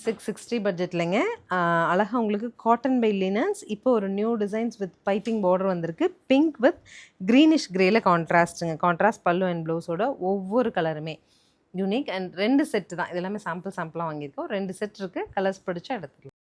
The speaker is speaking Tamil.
660 பட்ஜெட்லங்க. அழகா உங்களுக்கு காட்டன் பை லினன்ஸ். இப்போ ஒரு new designs with piping border வந்திருக்கு. பிங்க் வித் க்ரீனிஷ் கிரேல கான்ட்ராஸ்ட்டுங்க. கான்ட்ராஸ்ட் பல்லு அண்ட் ப்ளவுஸோட ஒவ்வொரு கலருமே யூனிக். அண்ட் 2 செட்டு தான். இது எல்லாமே சாம்பிளாக வாங்கியிருக்கோம். 2 செட் இருக்குது. கலர்ஸ் பிடிச்சா எடுத்துக்கலாம்.